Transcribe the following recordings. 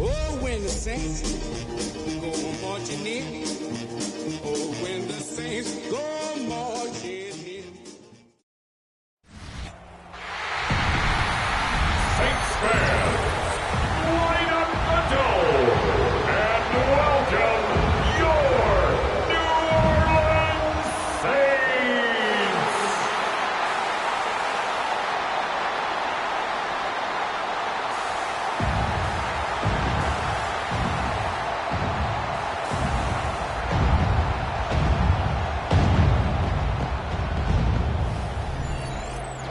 Oh, when the saints go marching in. Oh, when the saints go marching in. Saints fans, light up the dome and welcome your New Orleans Saints.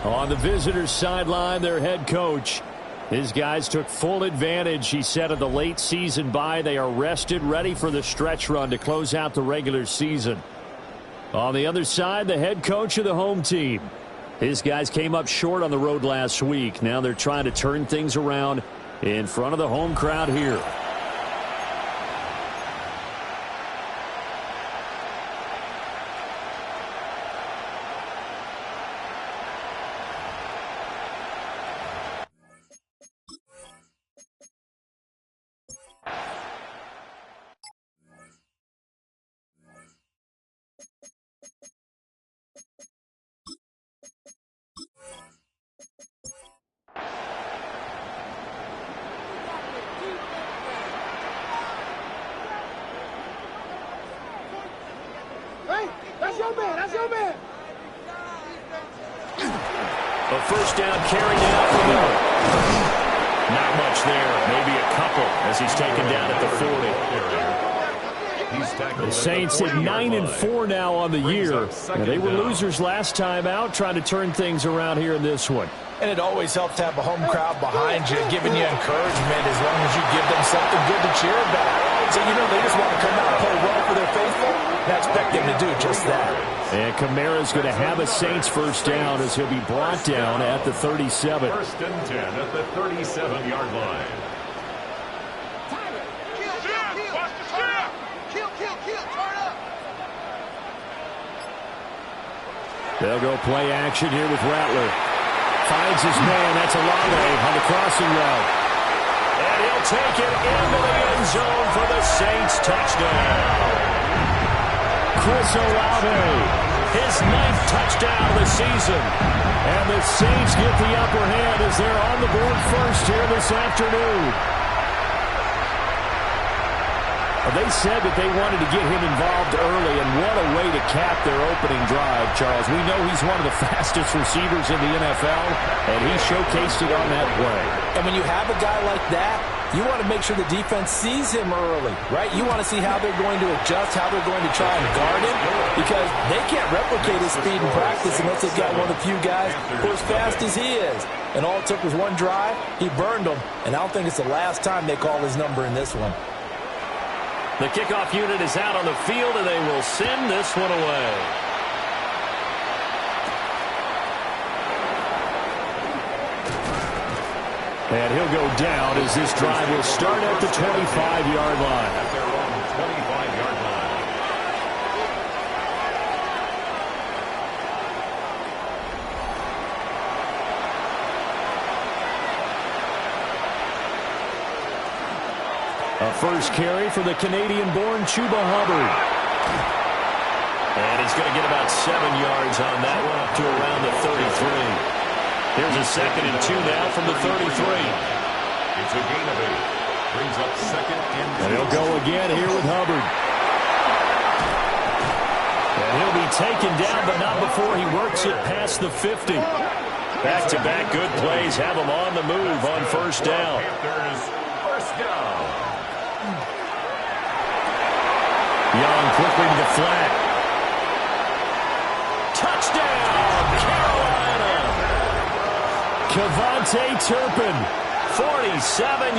On the visitors' sideline, their head coach. His guys took full advantage, he said, of the late season bye. They are rested, ready for the stretch run to close out the regular season. On the other side, the head coach of the home team. His guys came up short on the road last week. Now they're trying to turn things around in front of the home crowd here. A first down carry now for Miller. Not much there. Maybe a couple as he's taken down at the 40. The Saints at 9-4 now on the year. They were losers last time out, trying to turn things around here in this one. And it always helps to have a home crowd behind you, giving you encouragement as long as you give them something good to cheer about. So, they just want to come out and play well for their faithful. And I expect them to do just that. And Kamara's going to have a Saints first down as he'll be brought down at the 37. First and 10 at the 37-yard line. They'll go play action here with Rattler. Finds his man. That's Olave on the crossing route. And he'll take it into the end zone for the Saints touchdown. Chris Olave, his 9th touchdown of the season. And the Saints get the upper hand as they're on the board first here this afternoon. They said that they wanted to get him involved early, and what a way to cap their opening drive, Charles. We know he's one of the fastest receivers in the NFL, and he showcased it on that play. And when you have a guy like that, you want to make sure the defense sees him early, right? You want to see how they're going to adjust, how they're going to try and guard him, because they can't replicate his speed in practice unless they've got one of the few guys who are as fast as he is. And all it took was one drive. He burned them, and I don't think it's the last time they call his number in this one. The kickoff unit is out on the field, and they will send this one away. And he'll go down as this drive will start at the 25-yard line. At their own 25-yard line. A first carry for the Canadian-born Chuba Hubbard. And he's going to get about 7 yards on that one, up to around the 33. Here's a 2nd and 2 now from the 33. It's a gain of 8. Brings up 2nd and 2. And he'll go again here with Hubbard. And he'll be taken down, but not before he works it past the 50. Back-to-back good plays have him on the move on first down. Panthers first quickly to the flat. Touchdown, Carolina! Kevontae Turpin, 47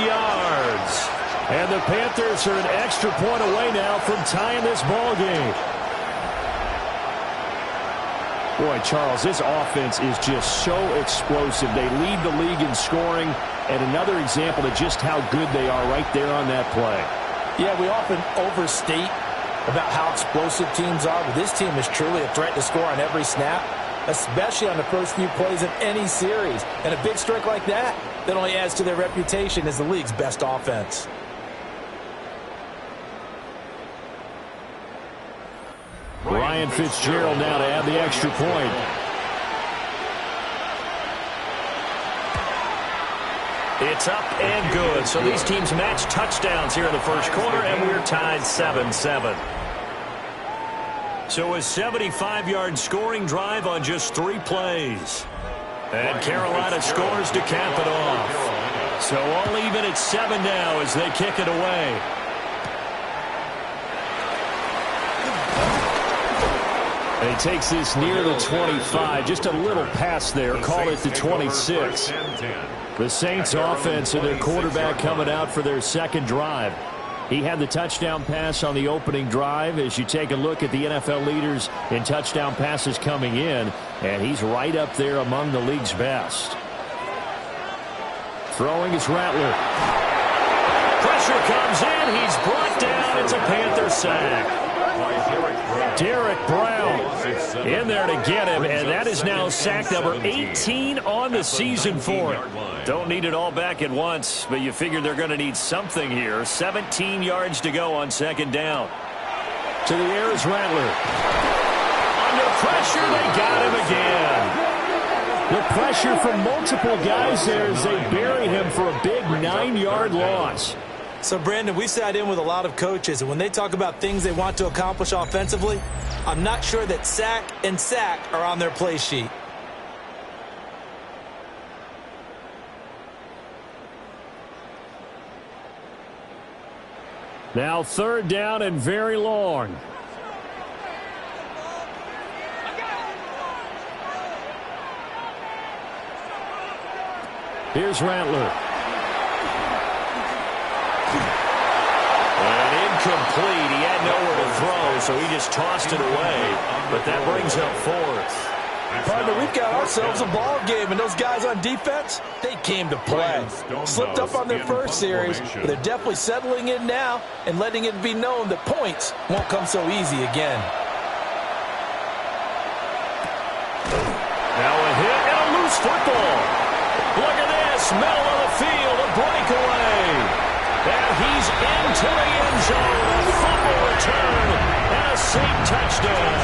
yards. And the Panthers are an extra point away now from tying this ball game. Boy, Charles, this offense is just so explosive. They lead the league in scoring, and another example of just how good they are right there on that play. Yeah, we often overstate about how explosive teams are, but this team is truly a threat to score on every snap, especially on the first few plays of any series. And a big streak like that only adds to their reputation as the league's best offense. Ryan Fitzgerald now to add the extra point. It's up and good. So these teams match touchdowns here in the first quarter, and we're tied 7-7. So a 75-yard scoring drive on just 3 plays. And Carolina scores to cap it off. So all even at 7 now as they kick it away. And he takes this near the 25. Just a little pass there. Call it the 26. The Saints offense and their quarterback coming out for their second drive. He had the touchdown pass on the opening drive. As you take a look at the NFL leaders in touchdown passes coming in, and he's right up there among the league's best. Throwing is Rattler. Pressure comes in. He's brought down. It's a Panther sack. Derek Brown in there to get him, and that is now sack number 18 on the season for him. Don't need it all back at once, but you figure they're going to need something here. 17 yards to go on second down. To the air is Rattler. Under pressure, they got him again. The pressure from multiple guys there as they bury him for a big 9-yard loss. So, Brandon, we sat in with a lot of coaches, and when they talk about things they want to accomplish offensively, I'm not sure that sack and sack are on their play sheet. Now third down and very long. Here's Rattler. Complete. He had nowhere to throw, so he just tossed it away. But that brings up fourth. Partner, we've got ourselves a ball game, and those guys on defense, they came to play. Slipped up on their first series, but they're definitely settling in now and letting it be known that points won't come so easy again. Now a hit and a loose football. Look at this, middle of the field, a breakaway. And he's into the end zone. A fumble return and a safe touchdown.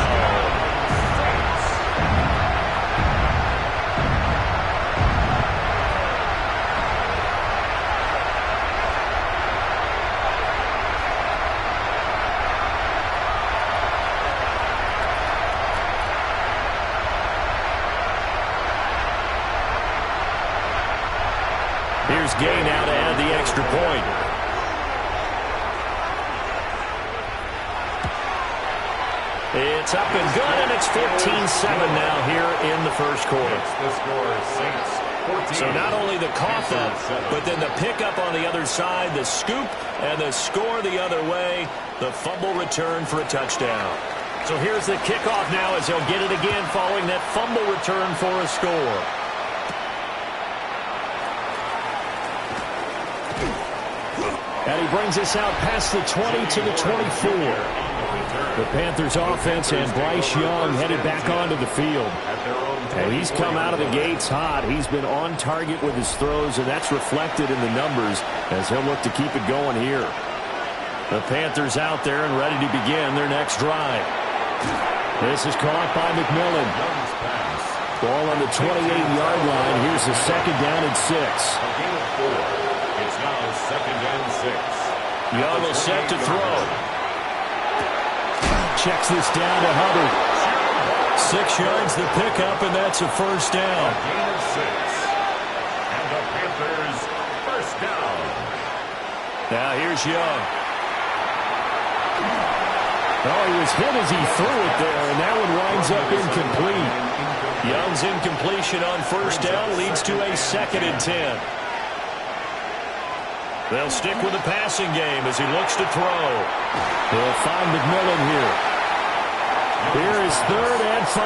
Here's Gay now to add the extra point. It's up and good, and it's 14-7 now here in the first quarter. So not only the cough up, but then the pickup on the other side, the scoop, and the score the other way, the fumble return for a touchdown. So here's the kickoff now as they'll get it again following that fumble return for a score. And he brings us out past the 20 to the 24. The Panthers offense and Bryce Young headed back onto the field. And he's come out of the gates hot. He's been on target with his throws, and that's reflected in the numbers as he'll look to keep it going here. The Panthers out there and ready to begin their next drive. This is caught by McMillan. Ball on the 28-yard line. Here's the second down and 6. It's now second and 6. Young will set to throw. Checks this down to Hubbard. 6 yards the pickup, and that's a first down. Gain of 6. And the Panthers first down. Now here's Young. Oh, he was hit as he threw it there, and that one winds up incomplete. Young's incompletion on first down leads to a 2nd and 10. They'll stick with the passing game as he looks to throw. They'll find McMillan here. Here is 3rd and 5.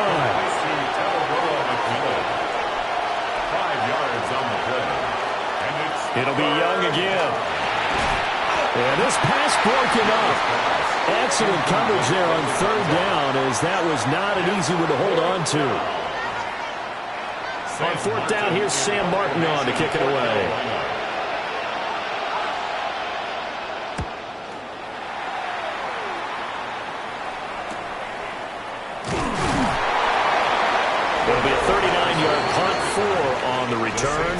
5 yards on the play. It'll be Young again. And this pass broken up. Excellent coverage there on 3rd down, as that was not an easy one to hold on to. On 4th down, here's Sam Martin on to kick it away. It'll be a 39-yard punt, 4 on the return.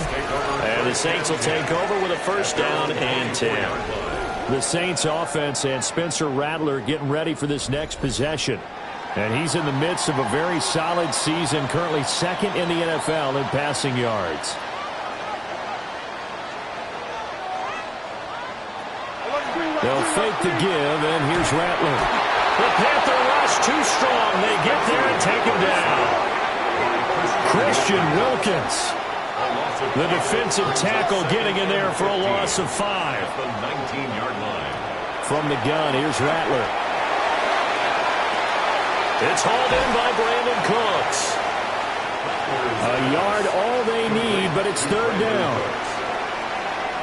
And the Saints will take over with a 1st down and 10. The Saints offense and Spencer Rattler getting ready for this next possession. And he's in the midst of a very solid season, currently 2nd in the NFL in passing yards. They'll fake the give, and here's Rattler. The Panther rush too strong. They get there and take him down. Christian Wilkins, the defensive tackle, getting in there for a loss of 5. The 19-yard line. From the gun, here's Rattler. It's hauled in by Brandon Cooks. A yard, all they need, but it's 3rd down.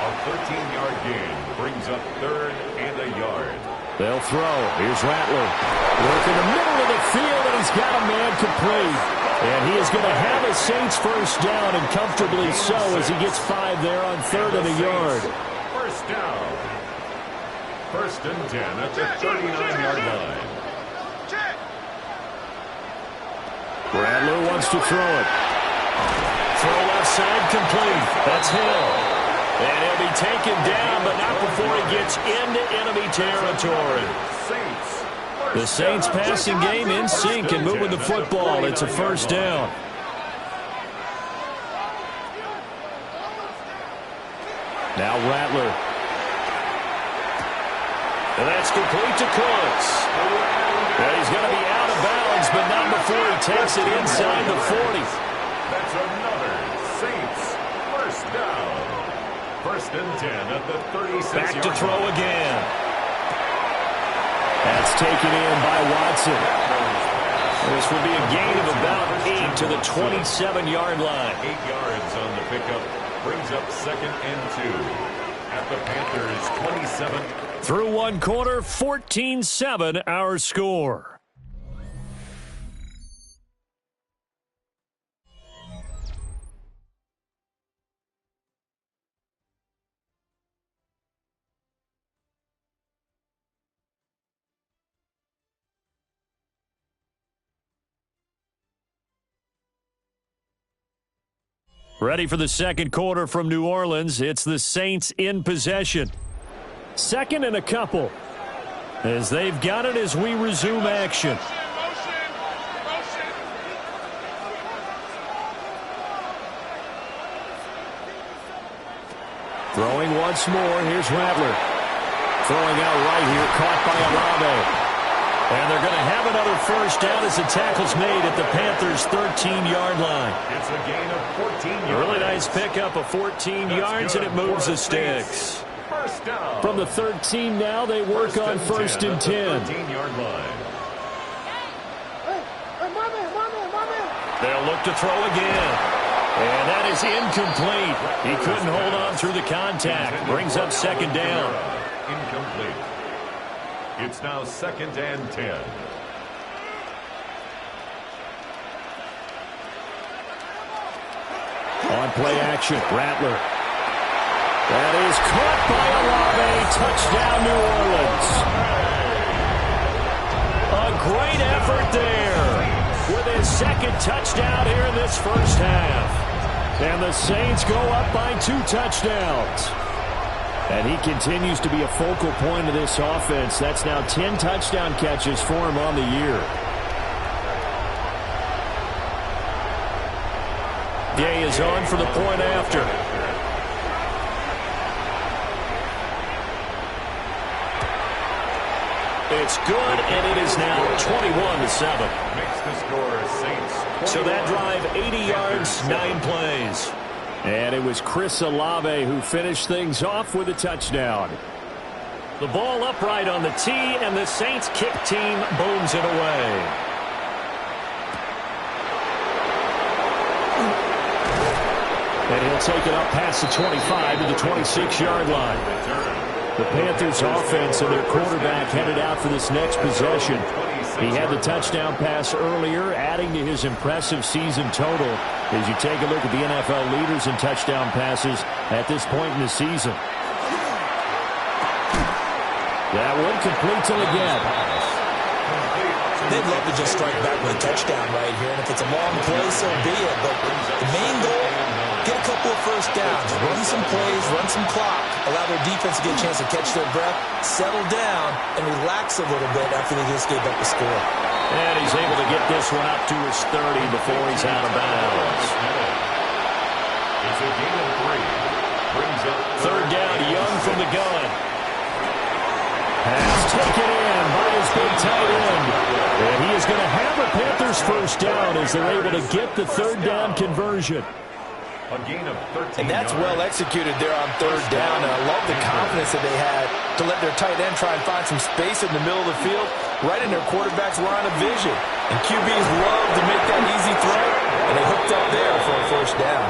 A 13-yard gain brings up 3rd and a yard. They'll throw. Here's Rattler. Work in the middle of the field, and he's got a man complete. And he is going to have a Saints 1st down, and comfortably so, as he gets 5 there on 3rd and a yard. 1st down. 1st and 10 at the 39-yard line. Rattler wants to throw it. Throw left side complete. That's Hill. And he'll be taken down, but not before he gets into enemy territory. The Saints passing game in sync and moving the football. It's a 1st down. Now Rattler. And that's complete to Cooks. And he's going to be out of bounds, but not before he takes it inside the 40. That's another Saints 1st down. 1st and 10 at the 36-yard line. Back to throw again. That's taken in by Watson. This will be a gain of about 8 to the 27-yard line. 8 yards on the pickup brings up 2nd and 2 at the Panthers' 27. Through one quarter, 14-7 our score. Ready for the 2nd quarter from New Orleans. It's the Saints in possession. 2nd and a couple, as they've got it as we resume action. Throwing once more. Here's Rattler. Throwing out right here. Caught by Olave. And they're going to have another 1st down as the tackle's made at the Panthers' 13-yard line. It's a gain of 14 yards. A really nice pickup of 14 yards, and it moves the sticks. 1st down. From the 13 now, they work on 1st and 10. 13-yard line. They'll look to throw again. And that is incomplete. He couldn't hold on through the contact. Brings up 2nd down. Incomplete. It's now 2nd and 10. On play action, Rattler. That is caught by Olave. Touchdown, New Orleans. A great effort there with his 2nd touchdown here in this 1st half. And the Saints go up by 2 touchdowns. And he continues to be a focal point of this offense. That's now 10 touchdown catches for him on the year. Gay is on for the point after. It's good, and it is now 21-7. Makes the score Saints. So that drive, 80 yards, 9 plays. And it was Chris Olave who finished things off with a touchdown. The ball upright on the tee, and the Saints kick team booms it away. And he'll take it up past the 25 to the 26-yard line. The Panthers offense and their quarterback headed out for this next possession. He had the touchdown pass earlier, adding to his impressive season total as you take a look at the NFL leaders in touchdown passes at this point in the season. That one complete till again. They'd love to just strike back with a touchdown right here, and if it's a long play, so be it. But the main goal, get a couple of first downs, run some plays, run some clock, allow their defense to get a chance to catch their breath, settle down, and relax a little bit after they just gave up the score. And he's able to get this one up to his 30 before he's out of bounds. It's a gain of 3. Brings up third down, Young from the gun. Pass taken in by his big tight end. And he is going to have a Panthers first down as they're able to get the third down conversion. A gain of 13 and that's yards. well executed there on third down. And I love the confidence that they had to let their tight end try and find some space in the middle of the field, right in their quarterback's line of vision. And QBs love to make that easy throw, and they hooked up there for a first down.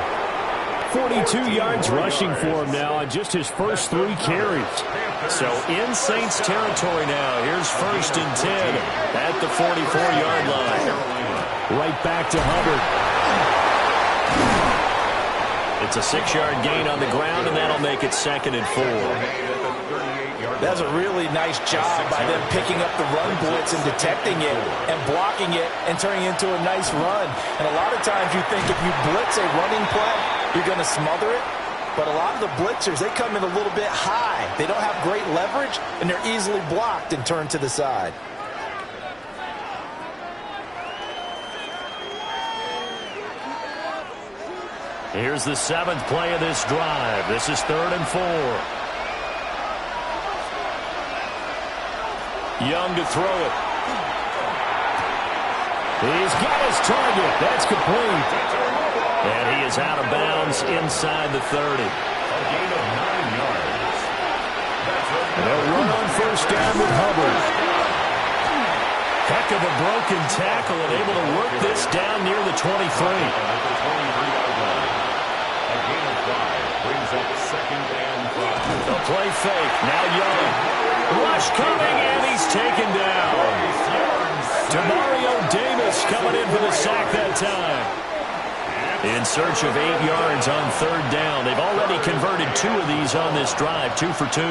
42 yards rushing for him now on just his first 3 carries. So in Saints territory now. Here's 1st and 10 at the 44-yard line. Right back to Hubbard. It's a 6-yard gain on the ground, and that'll make it 2nd and 4. That's a really nice job by them picking up the run blitz and detecting it and blocking it and turning it into a nice run. And a lot of times you think if you blitz a running play, you're going to smother it. But a lot of the blitzers, they come in a little bit high. They don't have great leverage, and they're easily blocked and turned to the side. Here's the 7th play of this drive. This is 3rd and 4. Young to throw it. He's got his target. That's complete. And he is out of bounds inside the 30. A gain of 9 yards. They'll run on first down with Hubbard. Heck of a broken tackle and able to work this down near the 23. At the 23-yard line. A gain of 5 brings up 2nd and 5. The play fake. Now Young. Rush coming, and he's taken down. Demario Davis coming in for the sack that time. In search of 8 yards on 3rd down. They've already converted 2 of these on this drive, 2 for 2.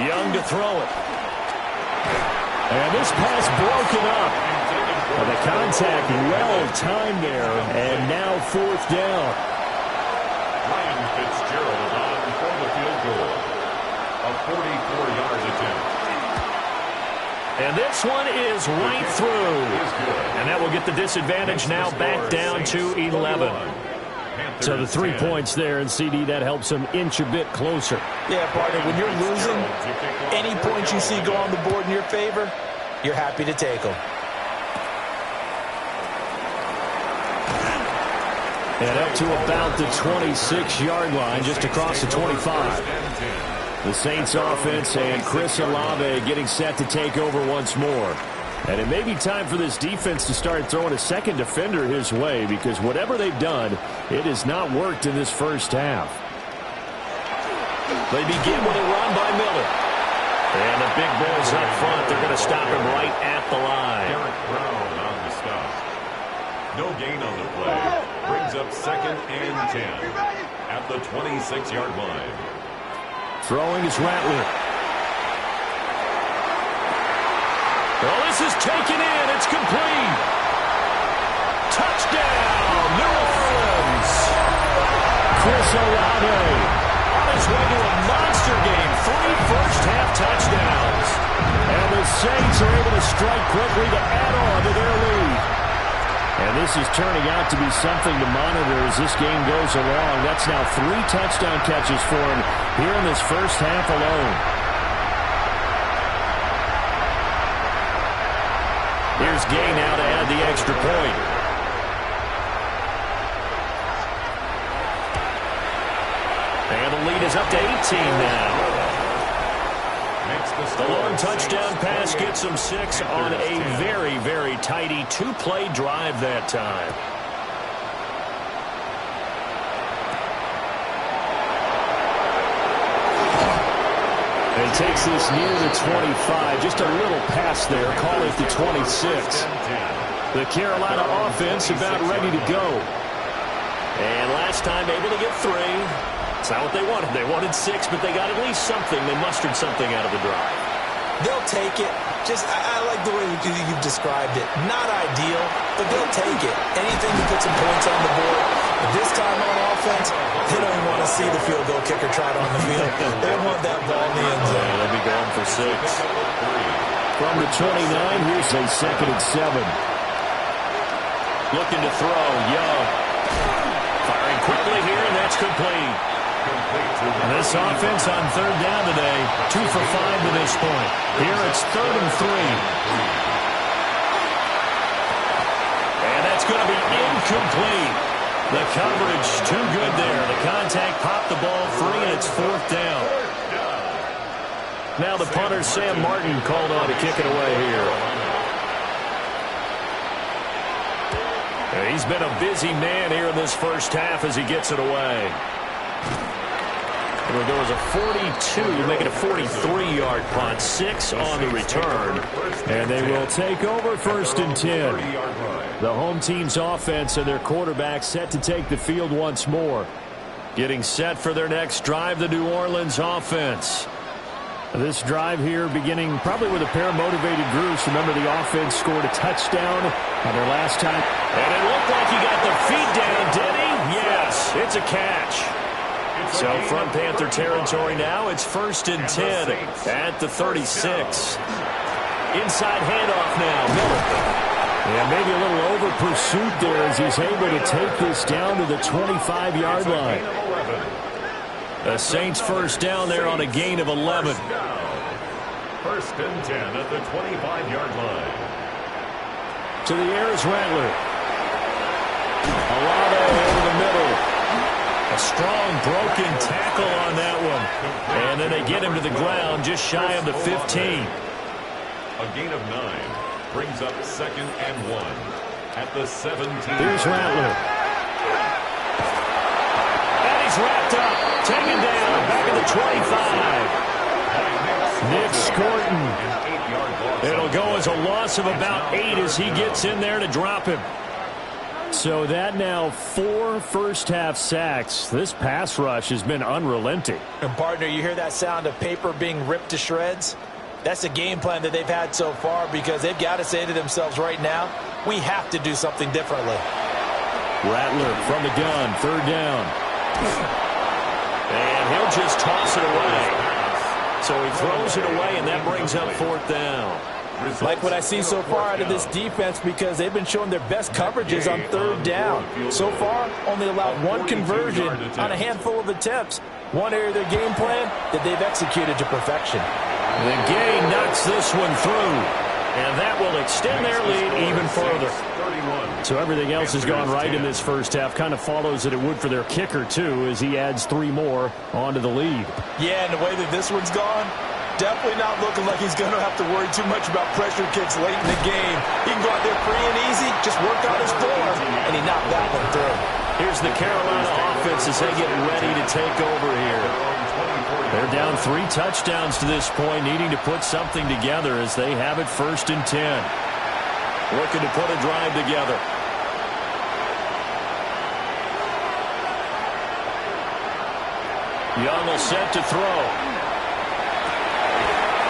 Young to throw it. And this pass broken up. And the contact well timed there, and now 4th down. Ryan Fitzgerald on for the field goal. A 44-yard attempt. And this one is right through. And that will get the disadvantage now back down to 11. So the 3 points there, and CD, that helps them inch a bit closer. Yeah, partner, when you're losing, any points you see go on the board in your favor, you're happy to take them. And up to about the 26-yard line, just across the 25. The Saints offense and Chris Olave getting set to take over once more. And it may be time for this defense to start throwing a second defender his way, because whatever they've done, it has not worked in this first half. They begin with a run by Miller. And the big Bulls up front, they're going to stop him right at the line. Derek Brown on the stop. No gain on the play. Brings up 2nd and 10 at the 26-yard line. Throwing is Rattler. Well, this is taken in. It's complete. Touchdown, New Orleans. Chris Olave on his way to a monster game. 3 first-half touchdowns. And the Saints are able to strike quickly to add on to their lead. And this is turning out to be something to monitor as this game goes along. That's now 3 touchdown catches for him here in this first half alone. Panthers gain now to add the extra point. And the lead is up to 18 now. The long touchdown pass gets them 6 on a very, very tidy two-play drive that time. And takes this near the 25. Just a little pass there. Call it the 26. The Carolina offense about ready to go. And last time able to get 3. It's not what they wanted. They wanted 6, but they got at least something. They mustered something out of the drive. They'll take it. I like the way you've described it. Not ideal, but they'll take it. Anything to put some points on the board. But this time on offense, they don't even want to see the field goal kicker trot on the field. They want that ball in the end zone. They'll be going for 6. From the 29, here's a 2nd and 7. Looking to throw, Young. Firing quickly here, and that's complete. And this offense on 3rd down today, 2 for 5 to this point. Here it's 3rd and 3. And that's going to be incomplete. The coverage too good there. The contact popped the ball free, and it's 4th down. Now the punter, Sam Martin, called on to kick it away here. And he's been a busy man here in this first half as he gets it away. There goes a 42, make it a 43-yard punt, 6 on the return. And they will take over 1st and 10. The home team's offense and their quarterback set to take the field once more. Getting set for their next drive, the New Orleans offense. This drive here beginning probably with a pair of motivated groups. Remember, the offense scored a touchdown on their last time. And it looked like he got the feet down, did he? Yes, it's a catch. So from Panther territory now, it's 1st and 10 at the 36. Inside handoff now, Miller. And maybe a little over pursuit there as he's able to take this down to the 25-yard line. The Saints 1st down there on a gain of 11. 1st and 10 at the 25-yard line. To the air is Rattler. Olave over the middle. A strong broken tackle on that one. And then they get him to the ground just shy of the 15. A gain of 9 brings up 2nd and 1 at the 17. Here's Rattler. And he's wrapped up. Taken down. Back at the 25. Nick Scorton. It'll go as a loss of about 8 as he gets in there to drop him. So that now 4 first-half sacks. This pass rush has been unrelenting. And, partner, you hear that sound of paper being ripped to shreds? That's the game plan that they've had so far because they've got to say to themselves right now, we have to do something differently. Rattler from the gun, 3rd down. And he'll just toss it away. So he throws it away, and that brings up 4th down. Like what I see so far out of this defense because they've been showing their best coverages on 3rd down. So far, only allowed 1 conversion on a handful of attempts. One area of their game plan that they've executed to perfection. The Gay knocks this one through, and that will extend their lead even further. So everything else has gone right in this first half. Kind of follows that it would for their kicker, too, as he adds 3 more onto the lead. Yeah, and the way that this one's gone, definitely not looking like he's going to have to worry too much about pressure kicks late in the game. He can go out there free and easy, just work on his form, and he knocked that one through. Here's the Carolina offense as they get ready to take over here. They're down 3 touchdowns to this point, needing to put something together as they have it 1st and 10. Looking to put a drive together. Young will set to throw.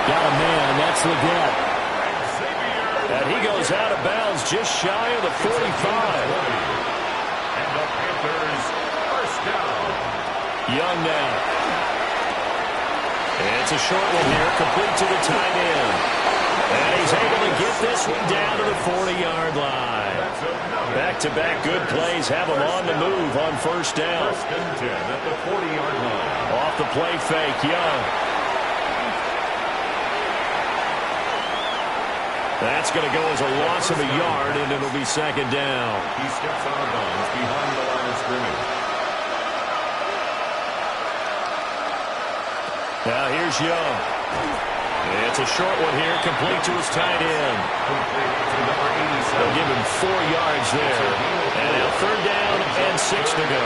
Got a man, and that's Leggett. And he goes out of bounds just shy of the 45. And the Panthers 1st down. Young now. And it's a short one here, complete to the tight end. And he's able to get this one down to the 40-yard line. Back-to-back good plays have him on the move on 1st down. 1st and 10 at the 40-yard line. Off the play fake, Young. That's going to go as a loss of a yard, and it'll be second down. He steps out of bounds behind the line of scrimmage. Now here's Young. It's a short one here, complete to his tight end. They'll give him 4 yards there. And now third down and 6 to go.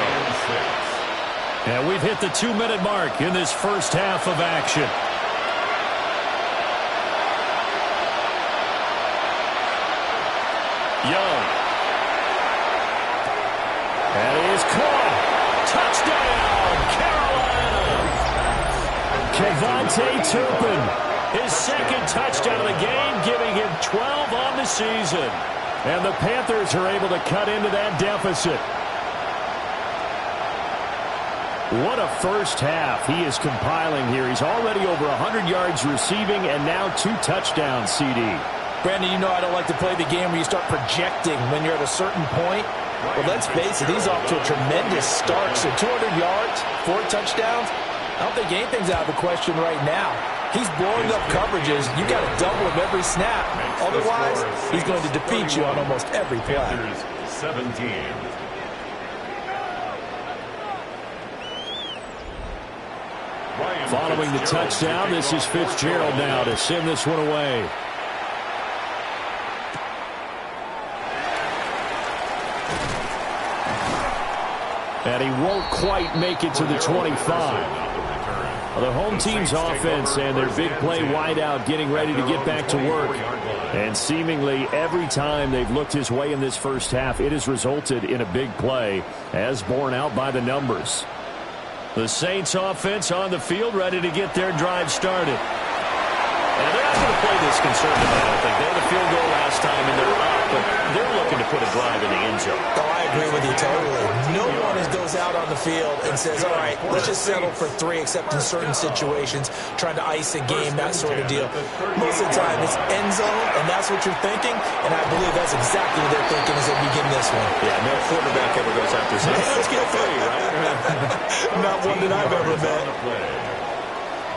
And we've hit the 2-minute mark in this first half of action. Young. That is caught. Touchdown, Carolina. Kevontae Turpin, his second touchdown of the game, giving him 12 on the season. And the Panthers are able to cut into that deficit. What a first half he is compiling here. He's already over 100 yards receiving and now 2 touchdowns, CD. Brandon, you know I don't like to play the game where you start projecting when you're at a certain point. Well, let's face it, he's off to a tremendous start. So 200 yards, 4 touchdowns. I don't think anything's out of the question right now. He's blowing up coverages. You got to double him every snap. Otherwise, he's going to defeat you on almost every play. Panthers 17. Following the touchdown, this is Fitzgerald now to send this one away. And he won't quite make it to the 25. The home team's offense and their big play wideout getting ready to get back to work. And seemingly every time they've looked his way in this first half, it has resulted in a big play, as borne out by the numbers. The Saints offense on the field, ready to get their drive started. And they're not going to play this concerned about, I think. They had a field goal last time, and they're up, but they're looking to put a drive in the end zone. Oh, I agree with you totally. No one goes out on the field and says, all right, let's just settle for 3, except in certain situations, trying to ice a game, that sort of deal. Most of the time, it's end zone, and that's what you're thinking, and I believe that's exactly what they're thinking as they begin this one. Yeah, no quarterback ever goes out there saying, let's get 3, right? Not one that I've ever met.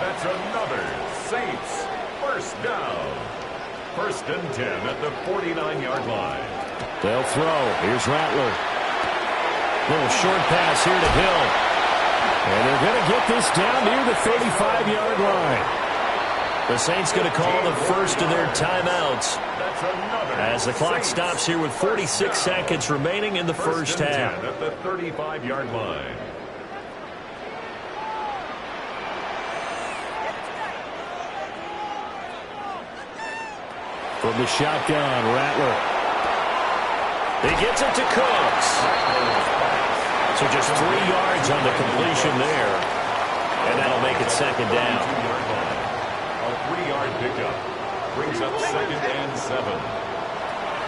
That's another Saints first down. First and 10 at the 49-yard line. They'll throw. Here's Rattler. Little short pass here to Hill. And they're going to get this down near the 35-yard line. The Saints going to call the first of their timeouts as the clock stops here with 46 seconds remaining in the first half. At the 35-yard line. From the shotgun, Rattler. He gets it to Cooks. So just 3 yards on the completion there. And that'll make it second down. A 3-yard pickup brings up second and 7.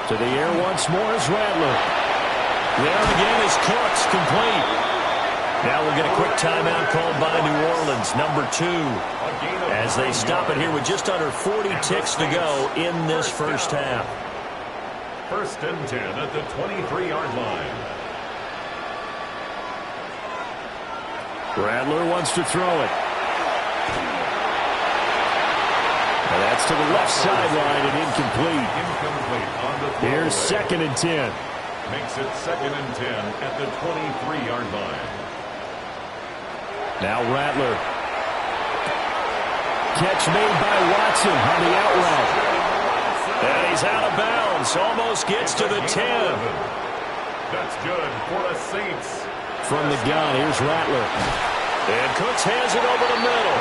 To the air once more is Rattler. There again is Cooks, complete. Now we'll get a quick timeout called by New Orleans, number 2. As they stop it here with just under 40 ticks to go in this first half. First and 10 at the 23-yard line. Rattler wants to throw it. And that's to the left sideline and incomplete. On the throw. Here's second and 10. Makes it second and 10 at the 23-yard line. Now Rattler. Catch made by Watson on the out route. And he's out of bounds. Almost gets to the 10. That's good for the Saints. From the gun, here's Rattler. And Cooks hands it over the middle.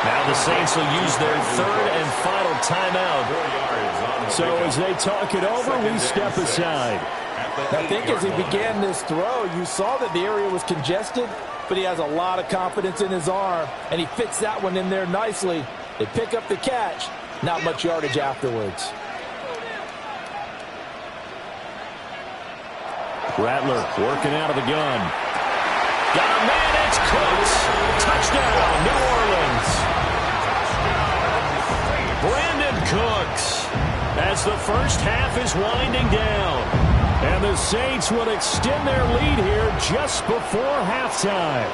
Now the Saints will use their third and final timeout. So as they talk it over, we step aside. I think as he began this throw, you saw that the area was congested, but he has a lot of confidence in his arm, and he fits that one in there nicely. They pick up the catch, not much yardage afterwards. Rattler working out of the gun. Got a man, it's Cooks. Touchdown, New Orleans. Brandon Cooks, as the first half is winding down. And the Saints will extend their lead here just before halftime.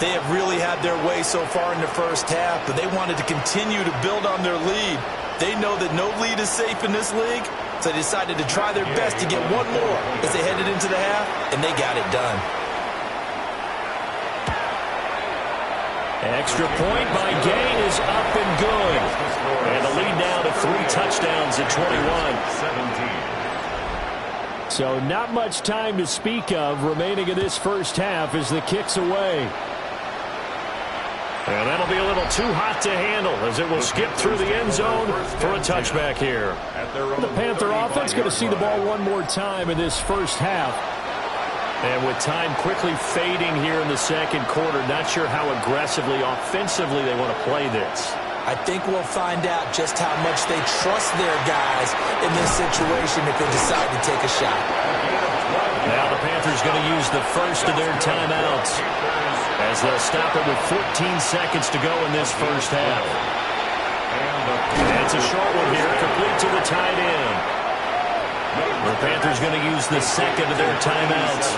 They have really had their way so far in the first half, but they wanted to continue to build on their lead. They know that no lead is safe in this league, so they decided to try their best to get one more as they headed into the half, and they got it done. An extra point by Gain is up and good. And the lead now to 3 touchdowns at 21. So not much time to speak of remaining in this first half as the kick's away. And that'll be a little too hot to handle as it will skip through the end zone for a touchback here. The Panther offense going to see the ball one more time in this first half. And with time quickly fading here in the second quarter, not sure how aggressively, offensively they want to play this. I think we'll find out just how much they trust their guys in this situation if they decide to take a shot. Now the Panthers going to use the first of their timeouts as they'll stop it with 14 seconds to go in this first half. And it's a short one here, complete to the tight end. The Panthers going to use the second of their timeouts.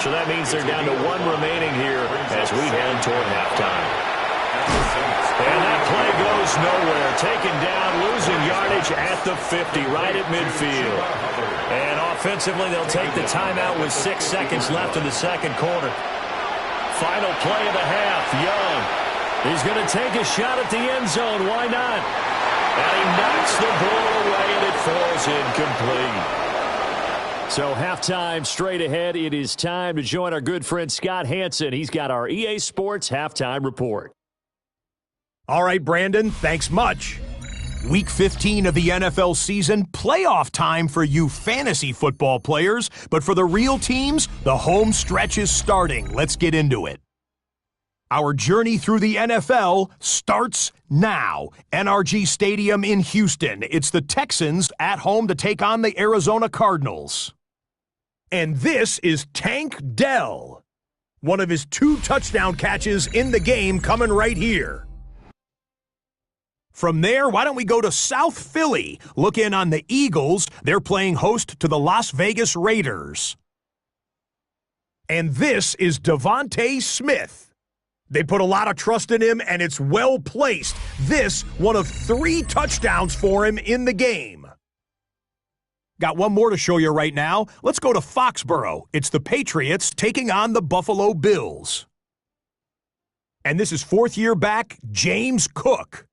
So that means they're down to 1 remaining here as we head toward halftime. And that play goes nowhere. Taken down, losing yardage at the 50, right at midfield. And offensively, they'll take the timeout with 6 seconds left in the second quarter. Final play of the half. Young. He's going to take a shot at the end zone. Why not? And he knocks the ball away, and it falls incomplete. So halftime straight ahead. It is time to join our good friend Scott Hansen. He's got our EA Sports halftime report. All right, Brandon, thanks much. Week 15 of the NFL season, playoff time for you fantasy football players. But for the real teams, the home stretch is starting. Let's get into it. Our journey through the NFL starts now. NRG Stadium in Houston. It's the Texans at home to take on the Arizona Cardinals. And this is Tank Dell. One of his 2 touchdown catches in the game coming right here. From there, why don't we go to South Philly? Look in on the Eagles. They're playing host to the Las Vegas Raiders. And this is Devontae Smith. They put a lot of trust in him, and it's well placed. This, one of 3 touchdowns for him in the game. Got one more to show you right now. Let's go to Foxborough. It's the Patriots taking on the Buffalo Bills. And this is 4th-year back James Cook.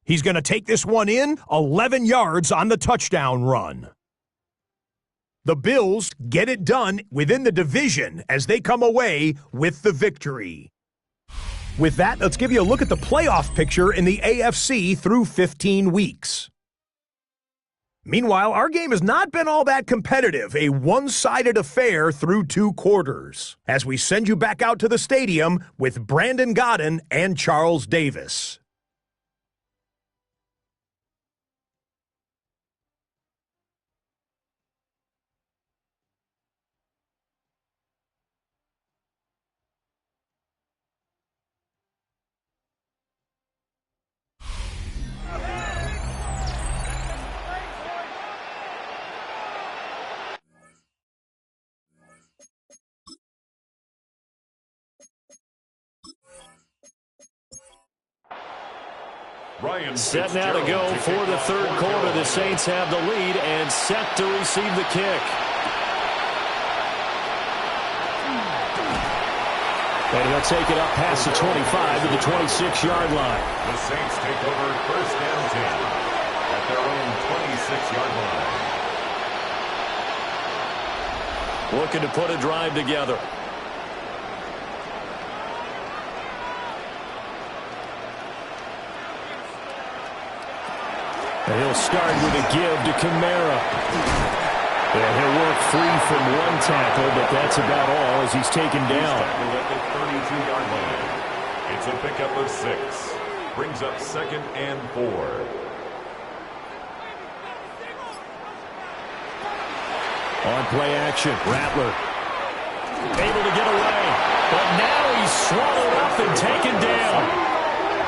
He's going to take this one in, 11 yards on the touchdown run. The Bills get it done within the division as they come away with the victory. With that, let's give you a look at the playoff picture in the AFC through 15 weeks. Meanwhile, our game has not been all that competitive, a one-sided affair through 2 quarters, as we send you back out to the stadium with Brandon Godden and Charles Davis. Set now to go for the third quarter. The Saints have the lead and set to receive the kick. And he'll take it up past the 25 to the 26-yard line. The Saints take over first and 10 at their own 26-yard line. Looking to put a drive together. And he'll start with a give to Kamara. And he'll work free from 1 tackle, but that's about all as he's taken down. At the 32-yard line. It's a pickup of 6. Brings up 2nd and 4. On play action, Rattler. Able to get away. But now he's swallowed up and taken down.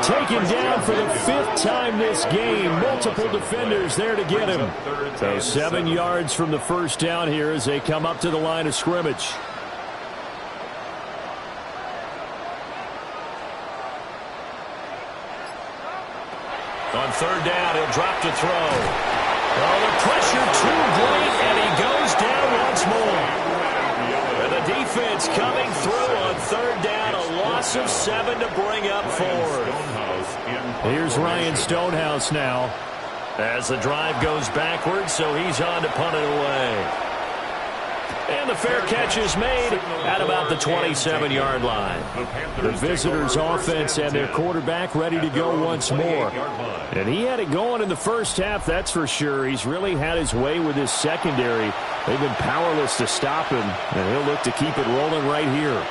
Taken down for the 5th time this game. Multiple defenders there to get him. So 7 yards from the first down here as they come up to the line of scrimmage. On third down, he'll drop to throw. Oh, the pressure too great, and he goes down once more. And the defense coming through on third down, a loss of 7 to bring up fourth. Here's Ryan Stonehouse now as the drive goes backwards, so he's on to punt it away. And the fair catch is made at about the 27-yard line. The visitors' offense and their quarterback ready to go once more. And he had it going in the first half, that's for sure. He's really had his way with his secondary. They've been powerless to stop him, and he'll look to keep it rolling right here.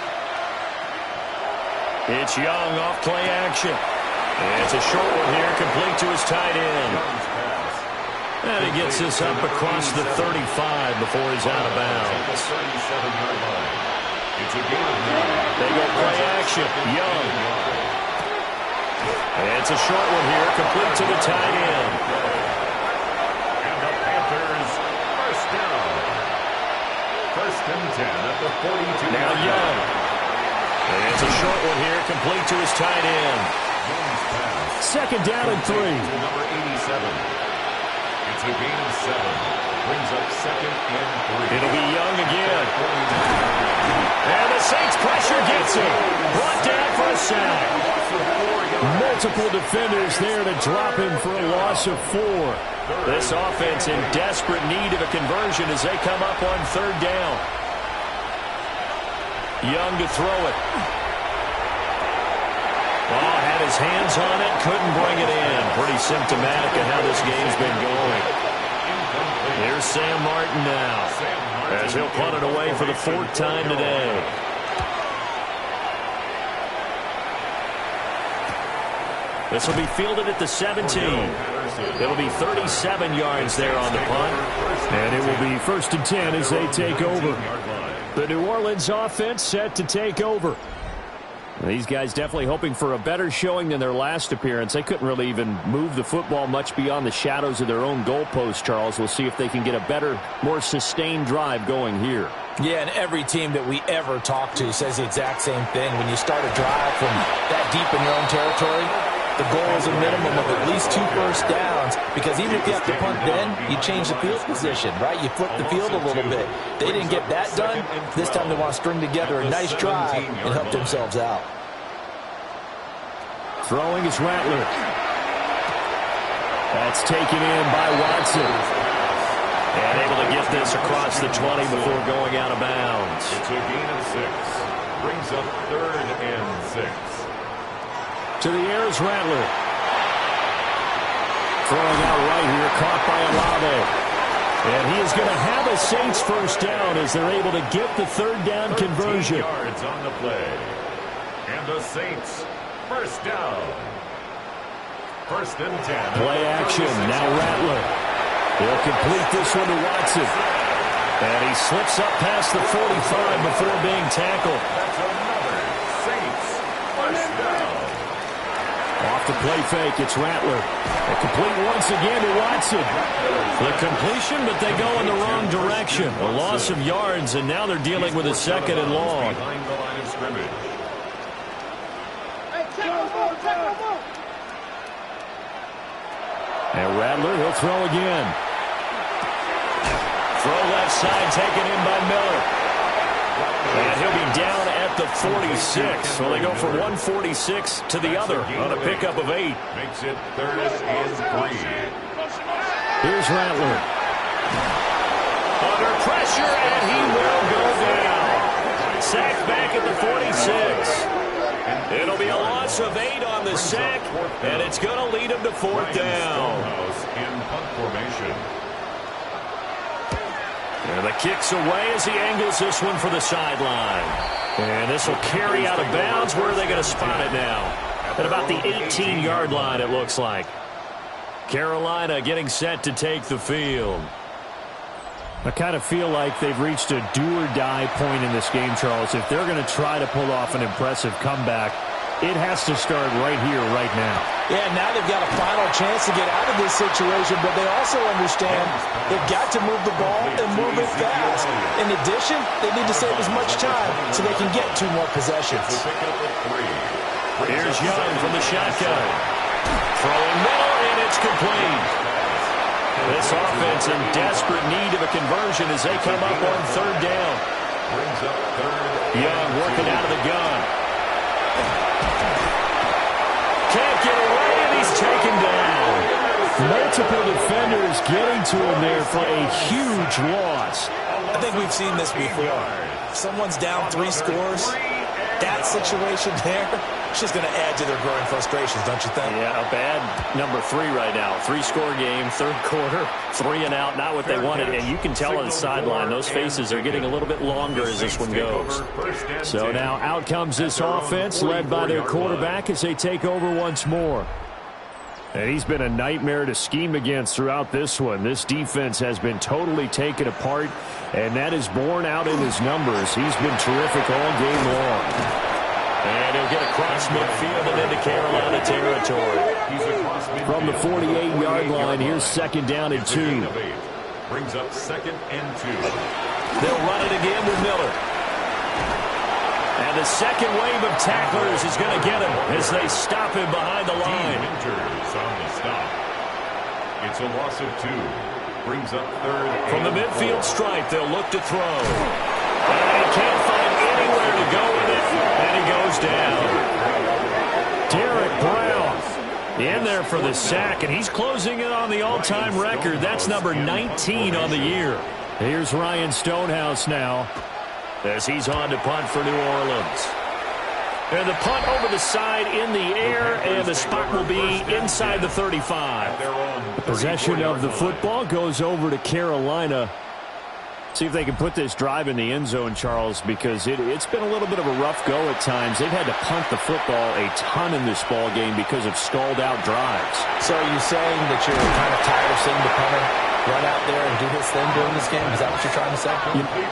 It's Young off play action. And it's a short one here, complete to his tight end. And he gets this up across the 35 before he's out of bounds. They go play action. Young. And it's a short one here, complete to the tight end. And the Panthers first down. First and 10 at the 42. Now Young. And it's a short one here, complete to his tight end. Second down and 3. Number 87. It's a gain of 7. Brings up second and 3. It'll be Young again. And the Saints pressure gets him. Brought down for a sack. Multiple defenders there to drop him for a loss of 4. This offense in desperate need of a conversion as they come up on third down. Young to throw it. Oh, had his hands on it, couldn't bring it in. Pretty symptomatic of how this game's been going. Here's Sam Martin now, as he'll punt it away for the 4th time today. This will be fielded at the 17. It'll be 37 yards there on the punt. And it will be 1st and 10 as they take over. The New Orleans offense set to take over. These guys definitely hoping for a better showing than their last appearance. They couldn't really even move the football much beyond the shadows of their own goalpost, Charles. We'll see if they can get a better, more sustained drive going here. Yeah, and every team that we ever talk to says the exact same thing. When you start a drive from that deep in your own territory, the goal is a minimum of at least 2 first downs, because even if you have to punt then, you change the field position, right? You flip the field a little bit. They didn't get that done. This time they want to string together a nice drive and help themselves out. Throwing is Rattler. That's taken in by Watson. And able to get this across the 20 before going out of bounds. It's a gain of 6. Brings up 3rd and 6. To the air is Rattler. Throwing out right here, caught by Olave. And he is going to have a Saints first down as they're able to get the third down conversion. 13 yards on the play. And the Saints first down. 1st and 10. Play action. Now Rattler. He'll complete this one to Watson. And he slips up past the 45 before being tackled. That's another Saints first down. Off the play fake, it's Rattler. A complete once again to Watson. The completion, but they go in the wrong direction. A loss of yards, and now they're dealing with a 2nd and long. Behind the line of scrimmage. And Rattler, he'll throw again. Throw left side, taken in by Miller. And he'll be down at the 46. So they go from 146 to the other on a pickup of 8. Makes it 3rd and 3. Here's Rattler. Under pressure, and he will go down. Sacked back at the 46. It'll be a loss of 8 on the sack, and it's going to lead him to 4th down. In punt formation. And the kick's away as he angles this one for the sideline. And this will carry out of bounds. Where are they going to spot it now? At about the 18-yard line, it looks like. Carolina getting set to take the field. I kind of feel like they've reached a do-or-die point in this game, Charles. If they're going to try to pull off an impressive comeback, it has to start right here, right now. Yeah, now they've got a final chance to get out of this situation, but they also understand they've got to move the ball and move it fast. In addition, they need to save as much time so they can get 2 more possessions. Here's Young from the shotgun. Throwing middle, and it's complete. This offense in desperate need of a conversion as they come up on third down. Brings up third. Young working out of the gun. Can't get away, and he's taken down. Multiple defenders getting to him there for a huge loss. I think we've seen this before. If someone's down 3 scores, that situation there, it's just going to add to their growing frustrations, don't you think? Yeah, a bad number 3 right now. 3-score game, third quarter, 3 and out, not what they wanted. And you can tell on the sideline, those faces are getting a little bit longer as this one goes. So now out comes this offense, led by their quarterback as they take over once more. And he's been a nightmare to scheme against throughout this one. This defense has been totally taken apart, and that is borne out in his numbers. He's been terrific all game long. And he'll get across midfield and into Carolina territory. From the 48-yard line, here's second down and 2. Brings up second and 2. They'll run it again with Miller. And the second wave of tacklers is going to get him as they stop him behind the line. Winters on the stop. It's a loss of 2. Brings up third. From the midfield stripe, they'll look to throw. And he can't find anywhere to go with it. And he goes down. Derek Brown In there for the sack, and he's closing in on the all-time record. That's number 19 on the year. Here's Ryan Stonehouse now, as he's on to punt for New Orleans. And the punt over the side in the air, and the spot will be inside the 35. The possession of the football goes over to Carolina. See if they can put this drive in the end zone, Charles, because it's been a little bit of a rough go at times. They've had to punt the football a ton in this ball game because of stalled-out drives. So are you saying that you're kind of tired of seeing the punter run out there and do his thing during this game? Is that what you're trying to say?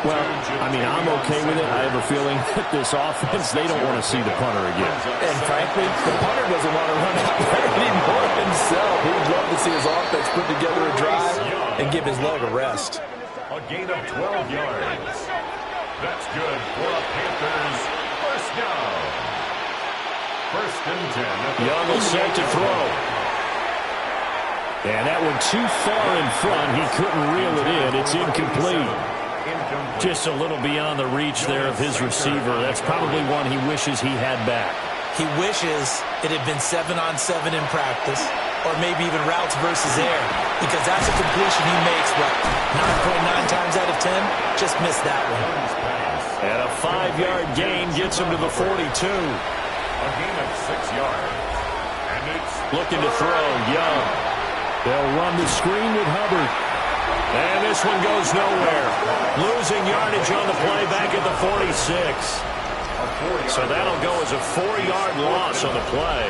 Well, I mean, I'm okay with it. I have a feeling that this offense, they don't want to see the punter again. And frankly, the punter doesn't want to run out there anymore himself. He would love to see his offense put together a drive and give his leg a rest. A gain of 12 yards. That's good for a Panthers first down. First and 10. Young will set to throw. And that one too far in front. He couldn't reel it in. It's incomplete. Just a little beyond the reach there of his receiver. That's probably one he wishes he had back. He wishes it had been 7-on-7 in practice, or maybe even routes versus air, because that's a completion he makes, what, 9.9 times out of 10? Just missed that one. And a 5-yard gain gets him to the 42. A gain of 6 yards. And it's looking to throw. Young. They'll run the screen with Hubbard. And this one goes nowhere. Losing yardage on the play back at the 46. So that'll go as a 4-yard loss on the play.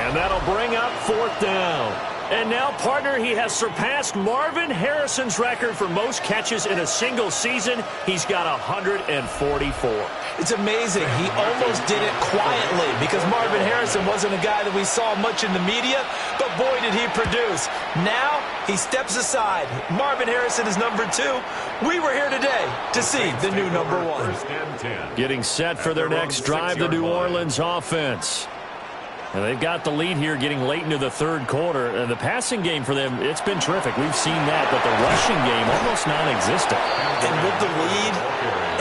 And that'll bring up fourth down. And now, partner, he has surpassed Marvin Harrison's record for most catches in a single season. He's got 144. It's amazing. He almost did it quietly because Marvin Harrison wasn't a guy that we saw much in the media, but boy, did he produce. Now, he steps aside. Marvin Harrison is number 2. We were here today to see the new number 1. Getting set for their next drive, the New Orleans offense. And they've got the lead here getting late into the third quarter. And the passing game for them, it's been terrific. We've seen that, but the rushing game almost non-existent. And with the lead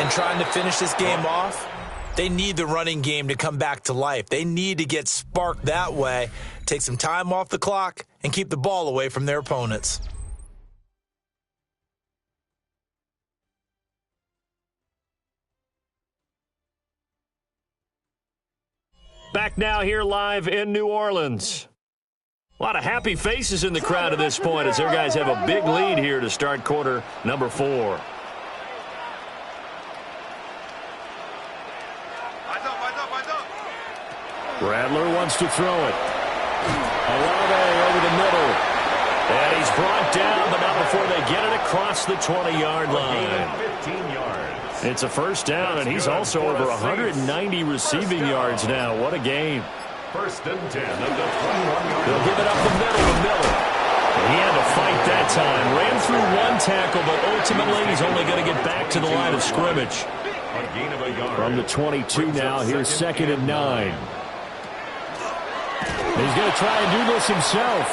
and trying to finish this game off, they need the running game to come back to life. They need to get sparked that way, take some time off the clock, and keep the ball away from their opponents. Back now here live in New Orleans. A lot of happy faces in the crowd at this point as their guys have a big lead here to start quarter number 4. Rattler wants to throw it. Olave over the middle. And he's brought down, but not before they get it across the 20-yard line. 15 yards. It's a first down, and he's also over 190 receiving yards now. What a game. First and 10 of the 21-yard. They'll give it up the middle to Miller. He had to fight that time. Ran through one tackle, but ultimately he's only going to get back to the line of scrimmage. A gain of a yard. From the 22 now, here's second and 9. They He's going to try and do this himself.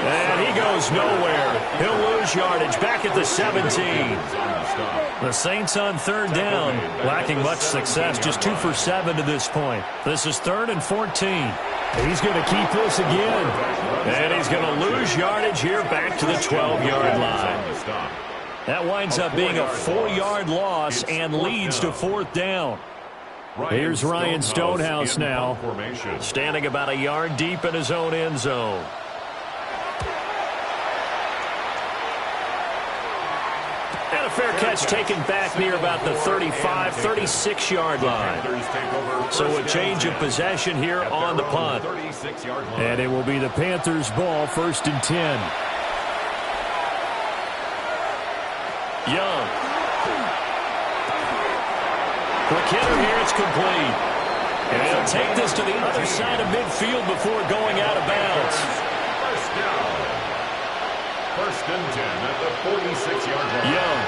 And he goes nowhere. He'll lose yardage back at the 17. The Saints on third down, lacking much success, just 2 for 7 to this point. This is 3rd and 14. He's going to keep this again. And he's going to lose yardage here back to the 12-yard line. That winds up being a 4-yard loss and leads to 4th down. Here's Ryan Stonehouse now, standing about a yard deep in his own end zone. And a fair catch taken back near about the 35, 36-yard line. So a change of possession here on the punt. And it will be the Panthers' ball, 1st and 10. Young. Quick hitter here, it's complete. And he'll take this to the other side of midfield before going out of bounds. First down. 1st and 10 at the 46-yard line. Young.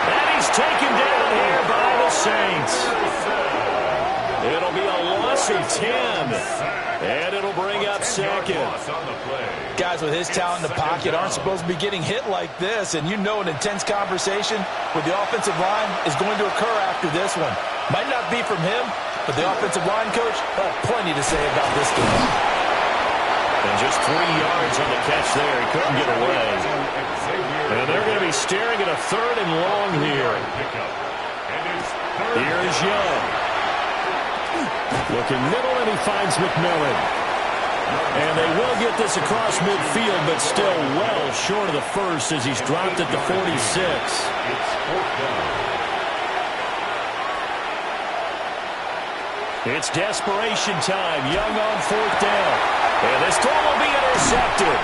And he's taken down here by the Saints. It'll be a loss of 10. And it'll bring up 2nd. Guys with his talent in the pocket aren't supposed to be getting hit like this, and you know an intense conversation with the offensive line is going to occur after this one. Might not be from him, but the offensive line coach will have plenty to say about this game. And just 3 yards on the catch there. He couldn't get away. And they're going to be staring at a 3rd and long here. Here's Young. Looking middle, and he finds McMillan. And they will get this across midfield, but still well short of the first as he's dropped at the 46. It's desperation time. Young on 4th down. And this throw will be intercepted.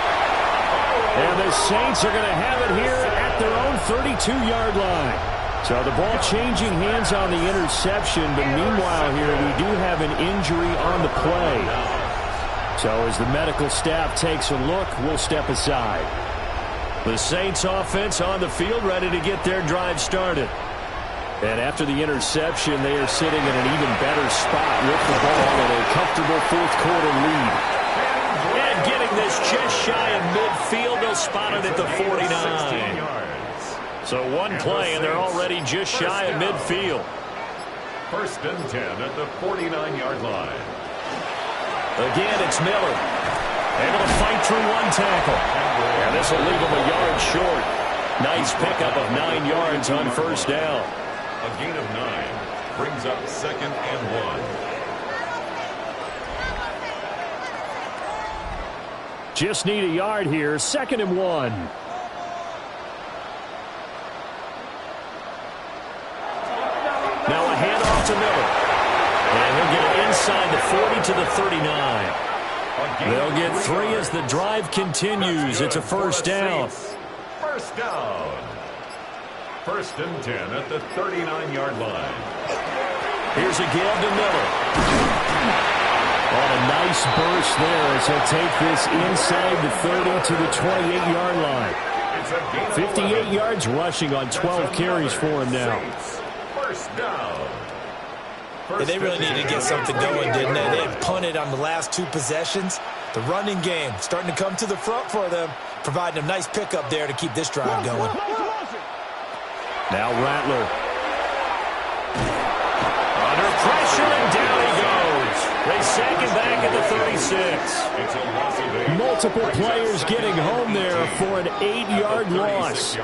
And the Saints are going to have it here at their own 32-yard line. So the ball changing hands on the interception, but meanwhile here we do have an injury on the play. So as the medical staff takes a look, we'll step aside. The Saints offense on the field ready to get their drive started. And after the interception, they are sitting in an even better spot with the ball and a comfortable 4th quarter lead. And getting this just shy of midfield, they'll spot it at the 49. So one play, and they're already just shy of midfield. 1st and 10 at the 49-yard line. Again, it's Miller. Able to fight through one tackle. And this will leave him a yard short. Nice pickup of 9 yards on 1st down. A gain of 9 brings up 2nd and 1. Just need a yard here, 2nd and 1. Now a handoff to Miller. And he'll get it inside the 40 to the 39. They'll get 3 as the drive continues. It's a 1st down. 1st down. 1st and 10 at the 39-yard line. Here's a give to Miller. On a nice burst there as he'll take this inside the 30 to the 28-yard line. 58 yards rushing on 12 carries for him now. 1st down. Yeah, they really needed to get something going, didn't they? They had punted on the last 2 possessions. The running game starting to come to the front for them, providing a nice pickup there to keep this drive going. Now Rattler. Under pressure, and down he goes. They sack him back at the 36. Multiple players getting home there for an 8-yard loss.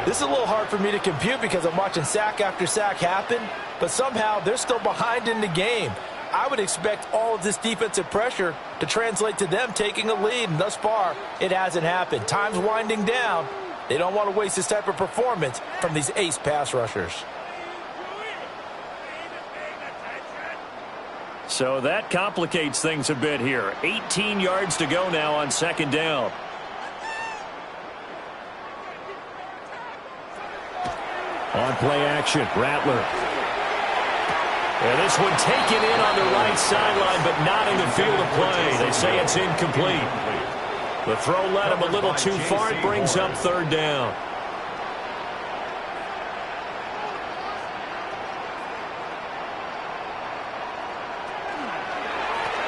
This is a little hard for me to compute because I'm watching sack after sack happen, but somehow they're still behind in the game. I would expect all of this defensive pressure to translate to them taking a lead, and thus far, it hasn't happened. Time's winding down. They don't want to waste this type of performance from these ace pass rushers. So that complicates things a bit here. 18 yards to go now on 2nd down. On play action, Rattler. And this one taken in on the right sideline, but not in the field of play. They say it's incomplete. The throw led him a little too far. It brings up 3rd down.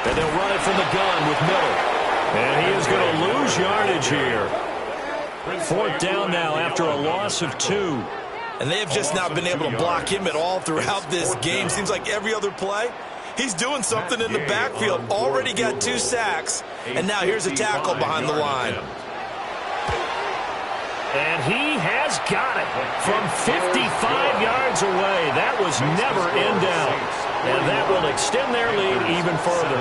And they'll run it from the gun with Miller. And he is going to lose yardage here. 4th down now after a loss of 2. And they have just not been able to block him at all throughout this game. Seems like every other play, he's doing something in the backfield. Already got 2 sacks. And now here's a tackle behind the line. And he has got it from 55 yards away. That was never in doubt. And that will extend their lead even further.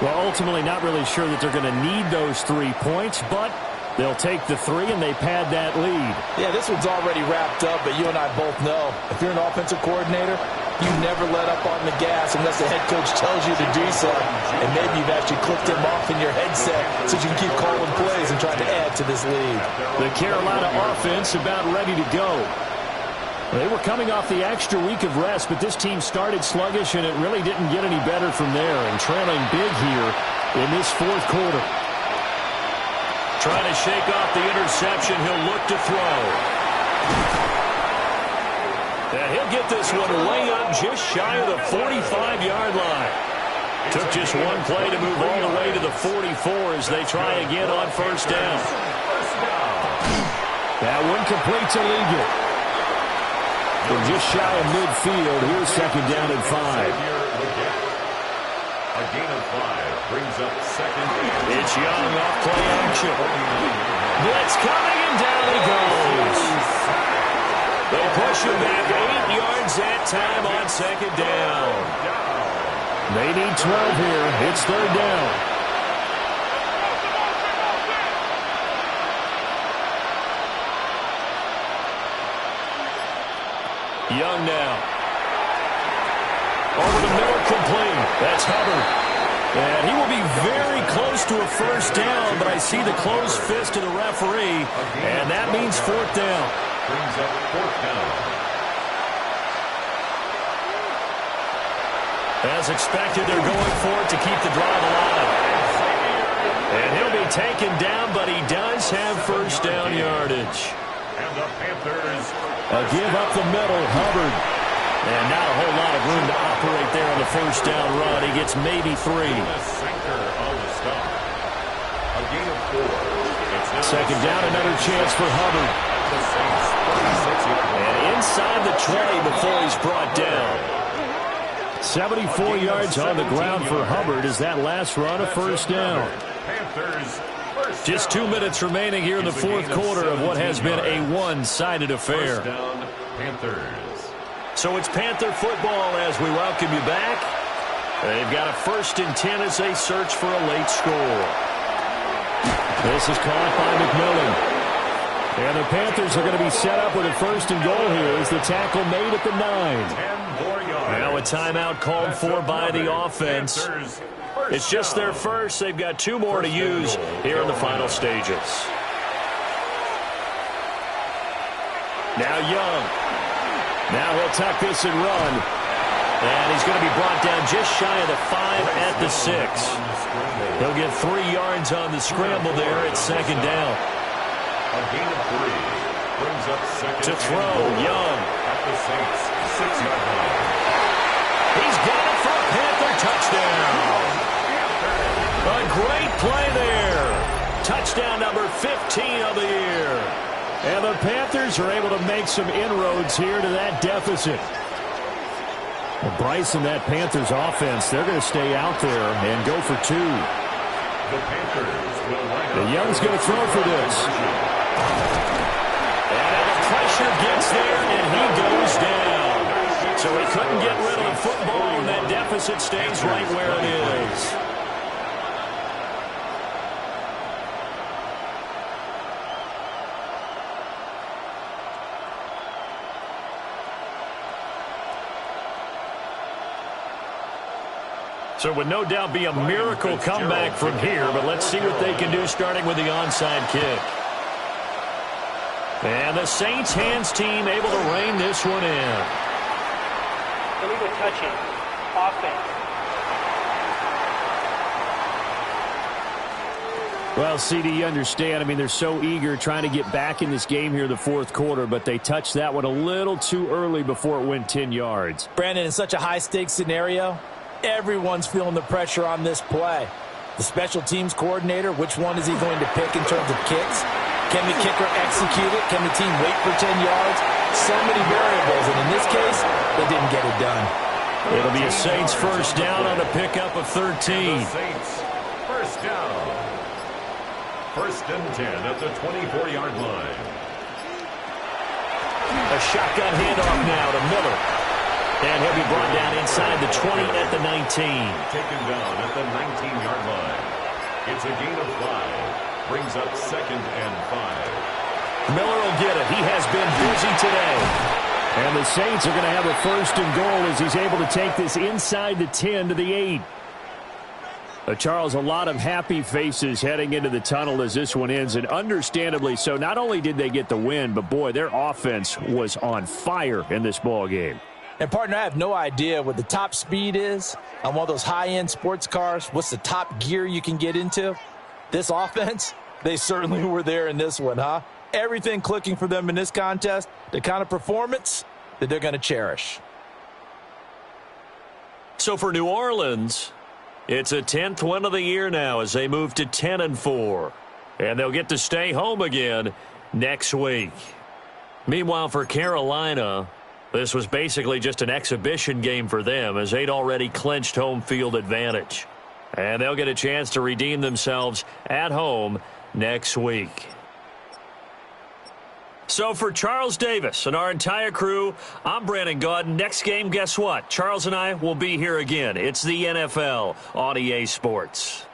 Well, ultimately not really sure that they're going to need those 3 points, but they'll take the 3 and they pad that lead. Yeah, this one's already wrapped up, but you and I both know if you're an offensive coordinator, you never let up on the gas unless the head coach tells you to do so. And maybe you've actually clicked him off in your headset so you can keep calling plays and trying to add to this lead. The Carolina offense about ready to go. They were coming off the extra week of rest, but this team started sluggish, and it really didn't get any better from there, and trailing big here in this 4th quarter. Trying to shake off the interception. He'll look to throw. And he'll get this one way up just shy of the 45-yard line. Took just one play to move all the way to the 44 as they try again on 1st down. That one completes illegal. From just shy of midfield, here's 2nd down and 5. A gain of 5 brings up 2nd. It's Young off play action. Blitz coming, and down he goes. They push him back 8 yards that time on 2nd down. They need 12 here. It's 3rd down. Young now. Over the middle, complete. That's Hubbard. And he will be very close to a 1st down, but I see the closed fist of the referee, and that means 4th down. Brings up 4th down. As expected, they're going for it to keep the drive alive. And he'll be taken down, but he does have 1st down yardage. And the Panthers. A give up the middle, Hubbard. And not a whole lot of room to operate there on the 1st down run. He gets maybe 3. The center of the stop. A gain of 4. It's now 2nd down, another chance for Hubbard. And inside the 20 before he's brought down. 74 yards on the ground for Hubbard as that last run, a 1st down. Panthers. Just 2 minutes remaining here in the 4th quarter of what has been a one-sided affair. 1st down, Panthers. So it's Panther football as we welcome you back. They've got a 1st and 10 as they search for a late score. This is caught by McMillan. And the Panthers are going to be set up with a 1st and goal here as the tackle made at the 9. 10 more yards. Now a timeout called for by the offense. It's just their first. They've got 2 more to use here in the final stages. Now Young. Now he'll tuck this and run. And he's going to be brought down just shy of the 5 at the 6. He'll get 3 yards on the scramble there at 2nd down. A gain of 3 brings up 2nd. To throw, Young. At the Saints, 6-yard line. He's got it for a Panther touchdown. A great play there. Touchdown number 15 of the year. And the Panthers are able to make some inroads here to that deficit. Well, Bryce and that Panthers offense, they're going to stay out there and go for 2. The Panthers will line up. Young's going to throw for this. And the pressure gets there, and he goes down. So he couldn't get rid of the football, and that deficit stays right where it is. So it would no doubt be a miracle comeback from here, but let's see what they can do starting with the onside kick. And the Saints hands team able to rein this one in. Illegal touching. Offense. Well, CD, you understand. I mean, they're so eager trying to get back in this game here in the 4th quarter, but they touched that one a little too early before it went 10 yards. Brandon, in such a high-stakes scenario, Everyone's feeling the pressure on this play. The special teams coordinator, which one is he going to pick in terms of kicks? Can the kicker execute it? Can the team wait for 10 yards? So many variables, and in this case, they didn't get it done. It'll be a Saints first down on a pickup of 13. The Saints first down. First and 10 at the 24-yard line. A shotgun handoff now to Miller. And he'll be brought down inside the 20 at the 19. Taken down at the 19-yard line. It's a gain of 5. Brings up second and 5. Miller will get it. He has been busy today. And the Saints are going to have a first and goal as he's able to take this inside the 10 to the 8. Charles, a lot of happy faces heading into the tunnel as this one ends, and understandably so. Not only did they get the win, but, boy, their offense was on fire in this ball game. And, partner, I have no idea what the top speed is on one of those high-end sports cars. What's the top gear you can get into? This offense, they certainly were there in this one, huh? Everything clicking for them in this contest, the kind of performance that they're going to cherish. So for New Orleans, it's a 10th win of the year now as they move to 10-4. And they'll get to stay home again next week. Meanwhile, for Carolina, this was basically just an exhibition game for them as they'd already clinched home field advantage. And they'll get a chance to redeem themselves at home next week. So for Charles Davis and our entire crew, I'm Brandon Gaudin. Next game, guess what? Charles and I will be here again. It's the NFL on EA Sports.